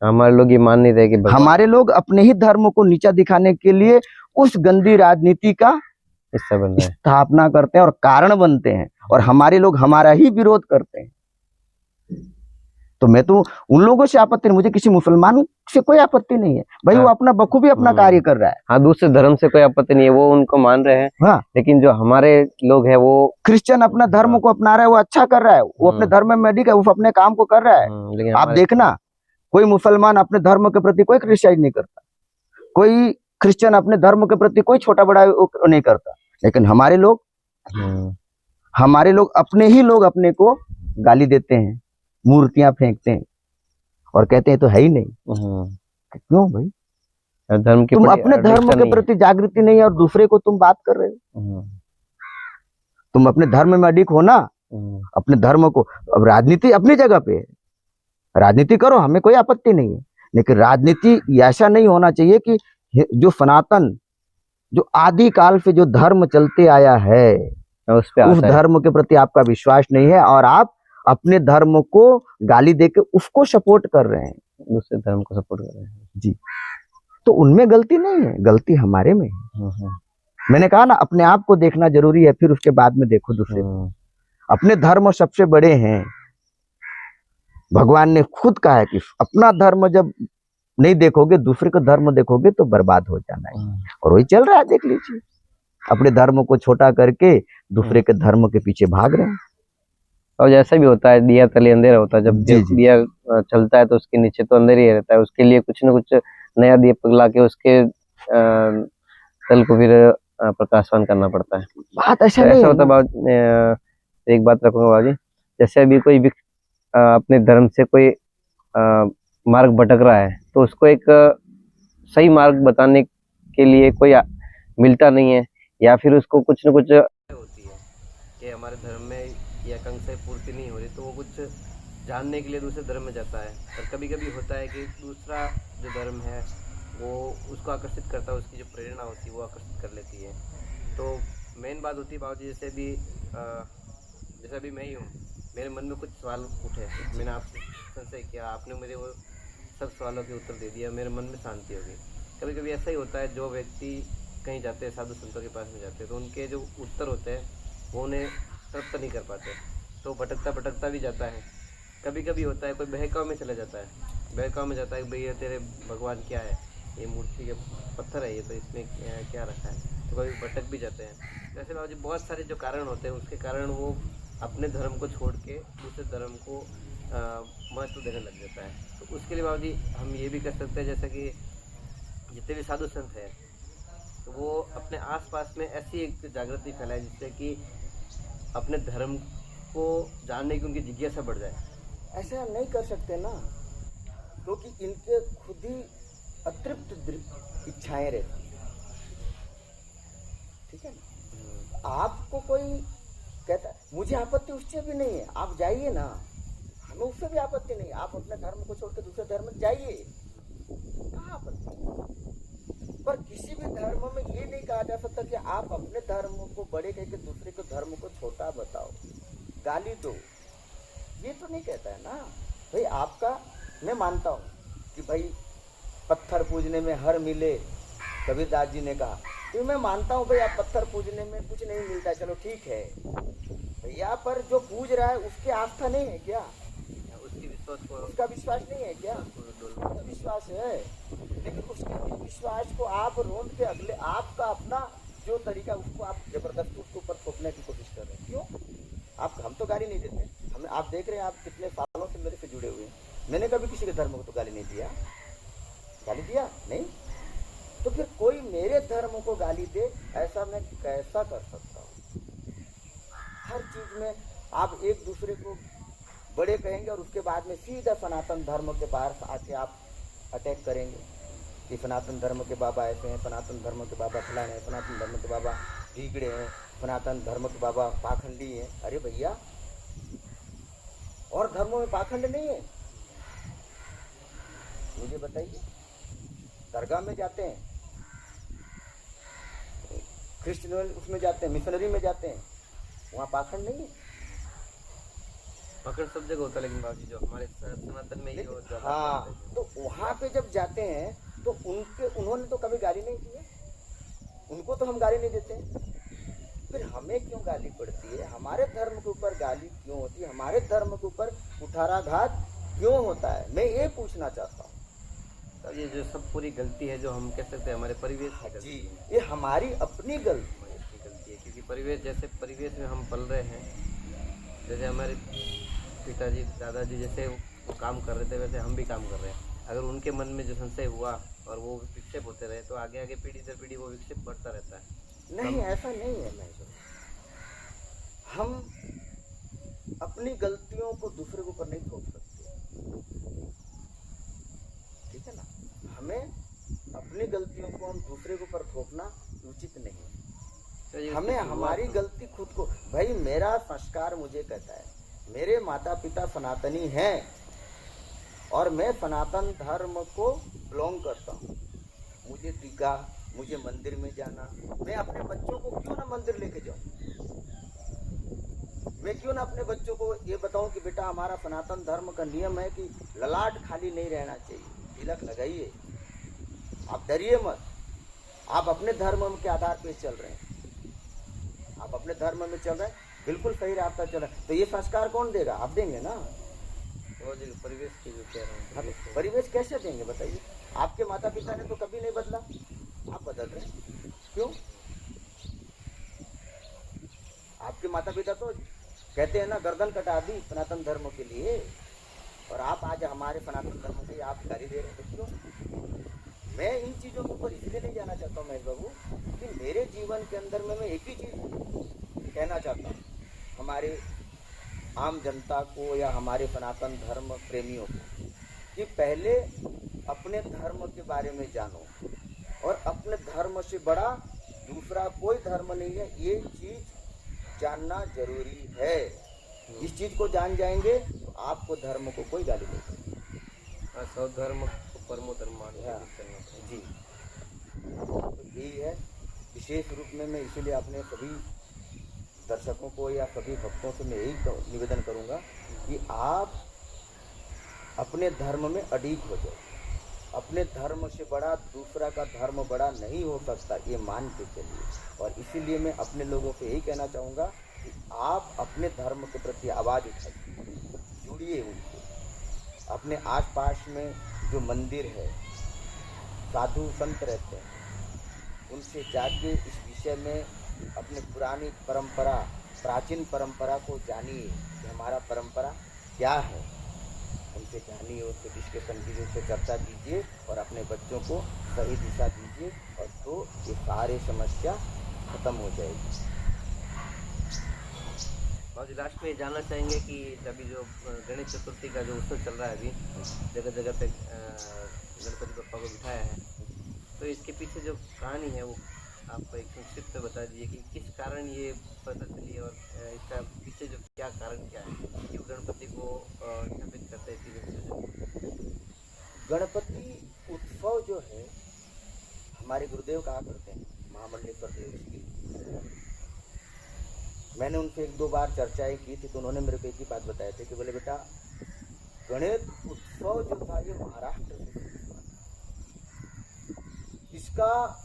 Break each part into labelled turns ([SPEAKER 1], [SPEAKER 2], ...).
[SPEAKER 1] हमारे लोग ये मान नहीं रहे कि
[SPEAKER 2] हमारे लोग अपने ही धर्म को नीचा दिखाने के लिए उस गंदी राजनीति का
[SPEAKER 1] हिस्सा बन रहे हैं।
[SPEAKER 2] स्थापना करते हैं और कारण बनते हैं, और हमारे लोग हमारा ही विरोध करते हैं। तो मैं तो उन लोगों से आपत्ति नहीं, मुझे किसी मुसलमान से कोई आपत्ति नहीं है भाई, वो अपना बखूबी अपना कार्य कर रहा है।
[SPEAKER 1] हाँ, दूसरे धर्म से कोई आपत्ति नहीं है, वो उनको मान रहे हैं।
[SPEAKER 2] हाँ,
[SPEAKER 1] लेकिन जो हमारे लोग हैं वो
[SPEAKER 2] क्रिश्चियन अपना धर्म को अपना रहा है, वो अच्छा कर रहा है, वो अपने धर्म में मेडिक है, वो अपने काम को कर रहा है।
[SPEAKER 1] लेकिन
[SPEAKER 2] आप देखना, कोई मुसलमान अपने धर्म के प्रति कोई क्रिटिसाइज नहीं करता, कोई क्रिश्चियन अपने धर्म के प्रति कोई छोटा बड़ा नहीं करता। लेकिन हमारे लोग अपने ही लोग अपने को गाली देते हैं, मूर्तियां फेंकते हैं और कहते हैं तो है ही नहीं। क्यों भाई?
[SPEAKER 1] धर्म के
[SPEAKER 2] तुम अपने धर्म के प्रति जागृति नहीं है और दूसरे को तुम बात कर रहे हो। तुम अपने धर्म में अडिग हो ना, अपने धर्म को। अब राजनीति अपनी जगह पे है, राजनीति करो, हमें कोई आपत्ति नहीं है, लेकिन राजनीति ऐसा नहीं होना चाहिए कि जो सनातन, जो आदि काल से जो धर्म चलते आया है उस धर्म के प्रति आपका विश्वास नहीं है और आप अपने धर्म को गाली देके उसको सपोर्ट कर रहे हैं,
[SPEAKER 1] दूसरे धर्म को सपोर्ट कर रहे हैं
[SPEAKER 2] जी। तो उनमें गलती नहीं है, गलती हमारे में है। मैंने कहा ना, अपने आप को देखना जरूरी है, फिर उसके बाद में देखो दूसरे को। अपने धर्म सबसे बड़े हैं। भगवान ने खुद कहा है कि अपना धर्म जब नहीं देखोगे, दूसरे का धर्म देखोगे तो बर्बाद हो जाना है। और वही चल रहा है, देख लीजिए, अपने धर्म को छोटा करके दूसरे के धर्म के पीछे भाग रहे हैं।
[SPEAKER 1] और जैसा भी होता है, दिया तले अंधेरा होता है। जब दिया चलता है तो उसके नीचे तो अंधेरा ही रहता है, उसके लिए कुछ न कुछ नया दीपक ला के उसके तल को फिर प्रकाशवान करना पड़ता है।
[SPEAKER 2] बात ऐसा नहीं
[SPEAKER 1] होता है। एक बात रखूंगा बाबूजी, जैसे अभी कोई भी अपने धर्म से कोई मार्ग भटक रहा है तो उसको एक सही मार्ग बताने के लिए कोई मिलता नहीं है, या फिर उसको कुछ न कुछ होती है कि हमारे धर्म में ये आकांक्षा पूर्ति नहीं हो रही, तो वो कुछ जानने के लिए दूसरे धर्म में जाता है। और कभी कभी होता है कि दूसरा जो धर्म है वो उसको आकर्षित करता है, उसकी जो प्रेरणा होती है वो आकर्षित कर लेती है। तो मेन बात होती है बाबूजी, जैसे अभी मैं ही हूँ, मेरे मन में कुछ सवाल उठे, मैंने आपसे संशय किया, आपने मेरे वो सब सवालों के उत्तर दे दिया, मेरे मन में शांति हो गई। कभी कभी ऐसा ही होता है, जो व्यक्ति कहीं जाते हैं, साधु संतों के पास में जाते हैं, तो उनके जो उत्तर होते हैं वो उन्हें तृप्त नहीं कर पाते, तो भटकता भी जाता है। कभी कभी होता है कोई बहकाव में चला जाता है, बहकाव में जाता है कि भैया तेरे भगवान क्या है, ये मूर्ति के पत्थर है, ये तो इसमें क्या रखा है, तो कभी भटक भी जाते हैं। तो ऐसे बाबूजी बहुत सारे जो कारण होते हैं, उसके कारण वो अपने धर्म को छोड़ के दूसरे धर्म को महत्व देने लग जाता है। तो उसके लिए बाबूजी हम ये भी कर सकते हैं, जैसे कि जितने भी साधु संत हैं तो वो अपने आसपास में ऐसी एक जागृति फैलाए जिससे कि अपने धर्म को जानने की उनकी जिज्ञासा बढ़ जाए।
[SPEAKER 2] ऐसा नहीं कर सकते ना, क्योंकि इनके खुद ही अतृप्त इच्छाएं रहती है, ठीक है ना। आपको कोई कहता है मुझे आपत्ति उससे भी नहीं है, आप जाइए ना, हमें उससे भी आपत्ति नहीं, आप अपने धर्म को छोड़ के दूसरे धर्म में जाइए, कहाँ आपत्ति। पर किसी भी धर्म में ये नहीं कहा जा सकता कि आप अपने धर्म को बड़े कह के दूसरे के धर्म को छोटा बताओ, गाली दो, ये तो नहीं कहता है ना भाई। आपका मैं मानता हूँ कि भाई पत्थर पूजने में हर मिले, कबीरदास जी ने कहा, तो मैं मानता हूँ भाई आप पत्थर पूजने में कुछ नहीं मिलता, चलो ठीक है भैया, पर जो पूज रहा है उसकी आस्था नहीं है क्या, उसका विश्वास नहीं है क्या? विश्वास है, लेकिन उसके विश्वास को आप रोंद के अगले आपका अपना जो तरीका उसको आप जबरदस्ती उसके ऊपर थोपने की कोशिश कर रहे हैं। क्यों? हम तो गाली नहीं देते, हमें आप देख रहे हैं, आप कितने सालों से मेरे से जुड़े हुए हैं, मैंने कभी किसी के धर्म को तो गाली नहीं दिया, गाली दिया नहीं, तो फिर कोई मेरे धर्म को गाली दे, ऐसा मैं कैसा कर सकता हूँ? हर चीज में आप एक दूसरे को बड़े कहेंगे और उसके बाद में सीधा सनातन धर्म के पास आके आप अटैक करेंगे कि सनातन धर्म के बाबा ऐसे हैं, सनातन धर्म के बाबा फलाने हैं, सनातन धर्म के बाबा बिगड़े हैं, सनातन धर्म के बाबा पाखंडी हैं। अरे भैया, और धर्मों में पाखंड नहीं है, मुझे बताइए। दरगाह में जाते हैं, क्रिश्चियन उसमें जाते हैं, मिशनरी में जाते हैं, वहाँ पाखंड नहीं है।
[SPEAKER 1] पकड़ सब जगह होता है, लेकिन बाबूजी जो हमारे सनातन में ये
[SPEAKER 2] लेकिन
[SPEAKER 1] ज्यादा
[SPEAKER 2] हाँ,
[SPEAKER 1] होता है।
[SPEAKER 2] तो वहाँ पे जब जाते हैं तो उन्होंने तो कभी गाली नहीं दी है, उनको तो हम गाली नहीं देते हैं, फिर हमें क्यों गाली पड़ती है? हमारे धर्म के ऊपर गाली क्यों होती है? हमारे धर्म के ऊपर कुठाराघात क्यों होता है? मैं ये पूछना चाहता हूँ।
[SPEAKER 1] तो ये जो सब पूरी गलती है, जो हम कह सकते हैं हमारे परिवेश की गलती
[SPEAKER 2] जी,
[SPEAKER 1] है,
[SPEAKER 2] ये हमारी अपनी गलती।
[SPEAKER 1] हमारी अपनी गलती है, क्योंकि परिवेश, जैसे परिवेश में हम पल रहे हैं, जैसे हमारे पिताजी दादाजी जैसे वो काम कर रहे थे, वैसे हम भी काम कर रहे हैं। अगर उनके मन में जो संशय हुआ और वो विक्षेप होते रहे, तो आगे आगे पीढ़ी दर पीढ़ी वो विक्षेप बढ़ता रहता है।
[SPEAKER 2] नहीं, ऐसा नहीं है। मैं हम अपनी गलतियों को दूसरे के ऊपर नहीं थोप सकते, ठीक है ना? हमें अपनी गलतियों को हम दूसरे के ऊपर थोपना उचित नहीं है।
[SPEAKER 1] तो ये
[SPEAKER 2] हमें
[SPEAKER 1] शुरुआत
[SPEAKER 2] हमारी गलती खुद को, भाई मेरा संस्कार मुझे कहता है, मेरे माता पिता सनातनी हैं और मैं सनातन धर्म को बिलोंग करता हूँ। मुझे टीका, मुझे मंदिर में जाना, मैं अपने बच्चों को क्यों ना मंदिर लेके जाऊं? मैं क्यों ना अपने बच्चों को ये बताऊं कि बेटा हमारा सनातन धर्म का नियम है कि ललाट खाली नहीं रहना चाहिए, तिलक लगाइए, आप डरिए मत, आप अपने धर्म के आधार पे चल रहे हैं, आप अपने धर्म में चल रहे हैं, बिल्कुल सही रास्ता चल रहा है। तो ये संस्कार कौन देगा? आप देंगे ना।
[SPEAKER 1] वो जो परिवेश की जो कह रहे हैं,
[SPEAKER 2] परिवेश कैसे देंगे बताइए? आपके माता पिता ने तो कभी नहीं बदला, आप बदल रहे हैं, क्यों? आपके माता पिता तो कहते हैं ना, गर्दन कटा दी सनातन धर्म के लिए, और आप आज हमारे सनातन धर्म के आप गाली दे रहे हैं, तो क्यों? मैं इन चीजों के ऊपर इसलिए नहीं जाना चाहता हूँ महेश बाबू, कि मेरे जीवन के अंदर में मैं एक ही चीज कहना चाहता हूँ हमारे आम जनता को या हमारे सनातन धर्म प्रेमियों को, कि पहले अपने धर्म के बारे में जानो, और अपने धर्म से बड़ा दूसरा कोई धर्म नहीं है, ये चीज जानना जरूरी है। इस चीज को जान जाएंगे तो आपको धर्म को कोई गाली नहीं देगा।
[SPEAKER 1] सब धर्म परमो धर्म
[SPEAKER 2] जी, तो यही है विशेष रूप में। मैं इसीलिए अपने सभी दर्शकों को या सभी भक्तों से मैं यही निवेदन करूंगा कि आप अपने धर्म में अडिग हो जाओ। अपने धर्म से बड़ा दूसरा का धर्म बड़ा नहीं हो सकता, ये मान के चलिए। और इसीलिए मैं अपने लोगों से यही कहना चाहूँगा कि आप अपने धर्म के प्रति आवाज़ उठाइए, जुड़िए उनसे। अपने आसपास में जो मंदिर है, साधु संत रहते हैं, उनसे जाके इस विषय में अपने पुरानी परंपरा, प्राचीन परंपरा को जानिए कि हमारा परंपरा क्या है, उनसे जानिए, उससे डिस्कशन कीजिए, उससे चर्चा कीजिए और अपने बच्चों को सही दिशा दीजिए, और तो ये सारी समस्या खत्म हो जाएगी।
[SPEAKER 1] और लास्ट में जानना चाहेंगे कि अभी जो गणेश चतुर्थी का जो उत्सव चल रहा है, अभी जगह जगह पे गणपति बप्पा को बिठाया है, तो इसके पीछे जो कहानी है वो आप एक संक्षिप्त में बता दीजिए कि किस कारण ये पता चली, और इसका पीछे जो क्या कारण क्या है कि गणपति को स्थापित करते हैं इसी वजह।
[SPEAKER 2] गणपति उत्सव जो है, हमारे गुरुदेव कहा करते हैं, महामंडलेश्वर देव जी, मैंने उनसे एक दो बार चर्चाएं की थी, तो उन्होंने मेरे को एक ही बात बताए थे कि बोले बेटा, गणेश उत्सव जो था ये महाराष्ट्र से, इसका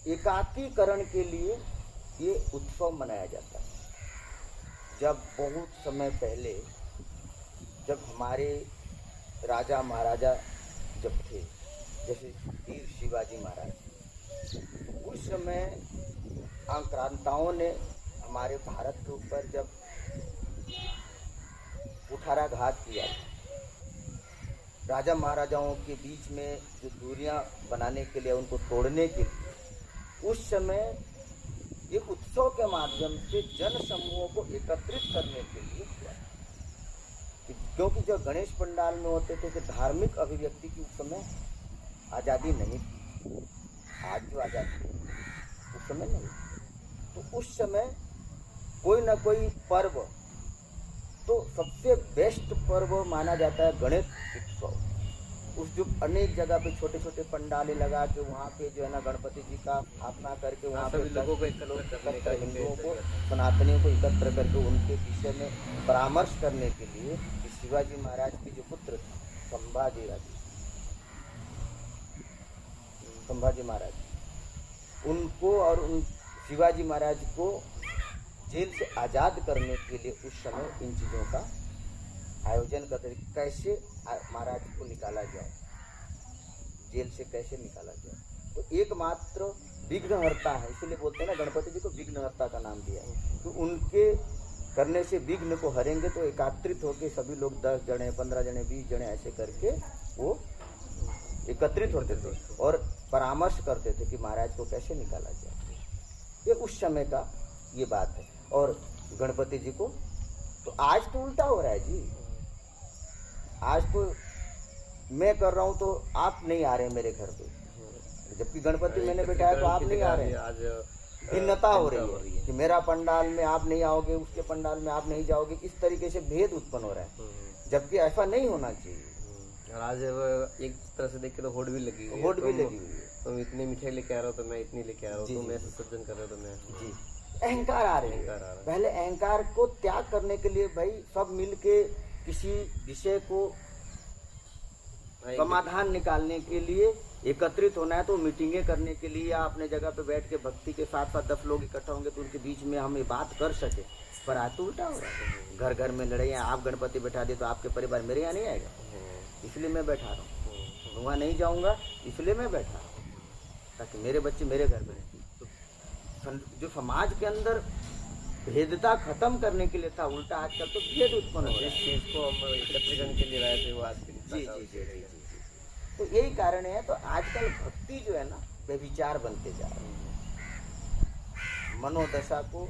[SPEAKER 2] एकाकीकरण के लिए ये उत्सव मनाया जाता है। जब बहुत समय पहले, जब हमारे राजा महाराजा जब थे, जैसे वीर शिवाजी महाराज, उस समय आक्रांताओं ने हमारे भारत के ऊपर जब कुठाराघात किया, राजा महाराजाओं के बीच में जो दूरियां बनाने के लिए, उनको तोड़ने के लिए, उस समय ये उत्सव के माध्यम से जन समूहों को एकत्रित करने के लिए हुआ। क्योंकि जो गणेश पंडाल में होते थे कि धार्मिक अभिव्यक्ति की उस समय आज़ादी नहीं थी, आज जो आज़ादी उस समय नहीं, तो उस समय कोई ना कोई पर्व, तो सबसे बेस्ट पर्व माना जाता है गणेश उत्सव। उस जो अनेक जगह पे छोटे छोटे पंडाले लगा के वहाँ पे जो है ना गणपति जी का स्थापना करके वहाँ पे
[SPEAKER 1] सभी लोगों को एकत्र करने का
[SPEAKER 2] हिंदुओं को, सनातनियों को एकत्र करके उनके विषय में परामर्श करने के लिए शिवाजी महाराज के जो पुत्र थे संभाजी महाराज, उनको और उन शिवाजी महाराज को जेल से आज़ाद करने के लिए उस समय इन चीज़ों का आयोजन करते थे। कैसे महाराज को निकाला जाए, जेल से कैसे निकाला जाए। तो एकमात्र विघ्नहर्ता है, इसलिए बोलते हैं ना गणपति जी को विघ्नहर्ता का नाम दिया है। तो उनके करने से विघ्न को हरेंगे। तो एकत्रित होकर सभी लोग 10 जने 15 जने 20 जने ऐसे करके वो एकत्रित होते थे और परामर्श करते थे कि महाराज को कैसे निकाला जाए। ये उस समय का ये बात है। और गणपति जी को तो आज तो उल्टा हो रहा है जी। आज तो मैं कर रहा हूँ तो आप नहीं आ रहे मेरे घर पे, जबकि गणपति मैंने बैठाया तो आप नहीं आ रहे।
[SPEAKER 1] आज
[SPEAKER 2] भिन्नता हो रही है कि मेरा पंडाल में आप नहीं आओगे, उसके पंडाल में आप नहीं जाओगे। इस तरीके से भेद उत्पन्न हो रहा है, जबकि ऐसा नहीं होना चाहिए।
[SPEAKER 1] और आज एक तरह से देखे तो होड़ भी लगी हुई है।
[SPEAKER 2] होड़ भी लगी हुई है।
[SPEAKER 1] तुम इतनी मिठाई लेके आ रहे हो तो मैं इतनी लेके आ रहा हूँ, तुम ऐसे सज्जन कर रहे हो तो मैं
[SPEAKER 2] जी। अहंकार आ रहे हैं। पहले अहंकार को त्याग करने के लिए भाई सब मिल के किसी विषय को समाधान निकालने के लिए एकत्रित होना है। तो मीटिंगें करने के लिए या अपने जगह पे बैठ के भक्ति के साथ साथ 10 लोग इकट्ठा होंगे तो उनके बीच में हम ये बात कर सके। पर आज तो उल्टा हो रहा है, घर घर में लड़ाइयाँ। आप गणपति बैठा दिए तो आपके परिवार मेरे यहाँ नहीं आएगा, इसलिए मैं बैठा रहा हूँ। वहाँ नहीं जाऊँगा इसलिए मैं बैठा रहा हूँ, ताकि मेरे बच्चे मेरे घर में रहें। तो जो समाज के अंदर भेदता खत्म करने के लिए था, उल्टा आजकल तो भेद उत्पन्न हो रहा है।
[SPEAKER 1] इस चीज को हम एकत्रीकरण के लिए लाए थे, वो आज के
[SPEAKER 2] जी। तो यही कारण है। तो आजकल भक्ति जो है ना व्यभिचार बनते जा रही है। मनोदशा को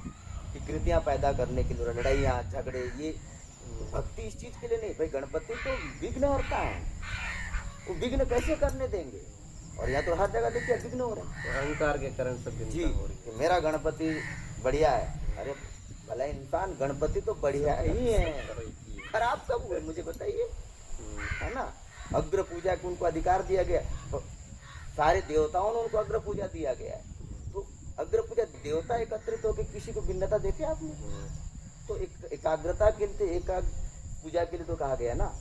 [SPEAKER 2] विकृतियां पैदा करने के लिए लड़ाइयाँ झगड़े, ये भक्ति इस चीज के लिए नहीं। भाई गणपति तो विघ्नहर्ता है, वो विघ्न कैसे करने देंगे। और यहाँ तो हर जगह देखिए विघ्न हो रहे हैं,
[SPEAKER 1] अहंकार के कारण सब
[SPEAKER 2] जी।
[SPEAKER 1] हो रही
[SPEAKER 2] कि मेरा गणपति बढ़िया है। अरे भला इंसान, गणपति तो बढ़िया ही है, खराब कब हुए मुझे बताइए, है ना। अग्र पूजा को उनको अधिकार दिया गया, तो सारे देवताओं ने उनको अग्र पूजा दिया गया है। तो अग्र पूजा देवता एकत्रित होकर किसी को भिन्नता देखे आपने। तो एकाग्रता के लिए, पूजा के लिए तो कहा गया ना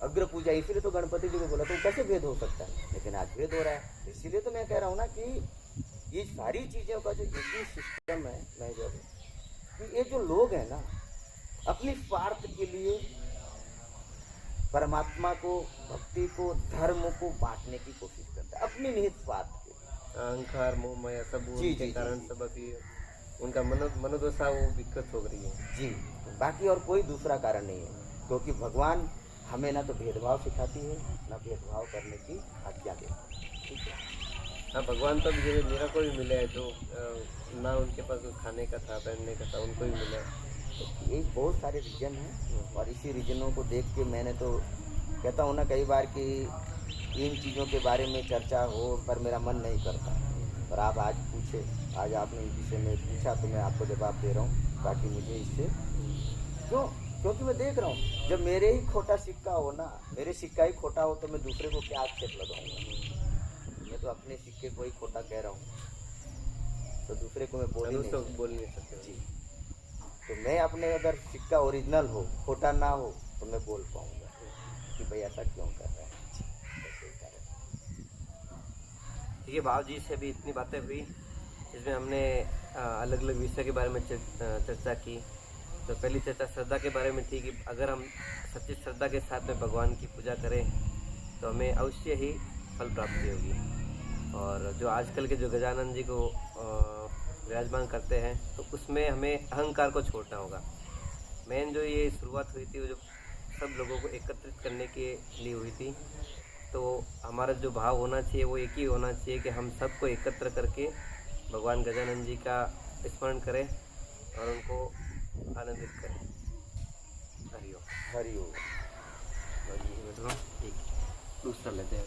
[SPEAKER 2] अग्र पूजा, इसीलिए तो गणपति जी को बोला। तो कैसे भेद हो सकता है, लेकिन आज भेद हो रहा है। इसीलिए तो मैं कह रहा हूँ ना कि ये सारी चीज़ों का जो एक सिस्टम है, मैं जब कि ये जो लोग हैं ना अपनी स्वार्थ के लिए परमात्मा को, भक्ति को, धर्म को बांटने की कोशिश करता है अपनी निहित स्वार्थ के लिए।
[SPEAKER 1] अहंकार मोह माया सब
[SPEAKER 2] जी,
[SPEAKER 1] उनके
[SPEAKER 2] जी,
[SPEAKER 1] कारण
[SPEAKER 2] जी।
[SPEAKER 1] सब अभी उनका मनोदशा वो विकृत हो रही है
[SPEAKER 2] जी। बाकी और कोई दूसरा कारण नहीं है, क्योंकि भगवान हमें ना तो भेदभाव सिखाती है, ना भेदभाव करने की आज्ञा देती है। ठीक है।
[SPEAKER 1] हाँ, भगवान तो भी मेरा को भी मिला है जो ना उनके पास खाने का था, पहनने का था, उनको भी मिला है।
[SPEAKER 2] तो ये बहुत सारे रीजन हैं, और इसी रीजनों को देख के मैंने तो कहता हूँ ना कई बार कि इन चीज़ों के बारे में चर्चा हो, पर मेरा मन नहीं करता। पर आप आज पूछे, आज आपने इस विषय में पूछा तो मैं आपको जवाब दे रहा हूँ। बाकी मुझे इससे क्योंकि मैं देख रहा हूँ जब मेरे ही खोटा सिक्का हो ना, मेरे सिक्का ही खोटा हो तो मैं दूसरे को क्या आक्षेप लगाऊंगा। मैं तो अपने सिक्के को ही खोटा कह रहा हूँ, तो दूसरे को मैं बोल नहीं
[SPEAKER 1] सकते
[SPEAKER 2] जी। तो मैं अपने अगर सिक्का ओरिजिनल हो, खोटा ना हो, तो मैं बोल पाऊंगा कि भाई ऐसा क्यों कर रहा है।
[SPEAKER 1] ठीक है, भाव जी से भी इतनी बातें हुई, इसमें हमने अलग अलग विषय के बारे में चर्चा की। तो पहली चर्चा श्रद्धा के बारे में थी कि अगर हम सच्ची श्रद्धा के साथ में भगवान की पूजा करें तो हमें अवश्य ही फल प्राप्ति होगी। और जो आजकल के जो गजानन जी को विराजमान करते हैं, तो उसमें हमें अहंकार को छोड़ना होगा। मेन जो ये शुरुआत हुई थी वो जो सब लोगों को एकत्रित करने के लिए हुई थी, तो हमारा जो भाव होना चाहिए वो एक ही होना चाहिए कि हम सबको एकत्र करके भगवान गजानन जी का स्मरण करें और उनको आनंदित करें। हरिओम।
[SPEAKER 2] हरिओम।
[SPEAKER 1] ठीक, दूसरा लेते हैं।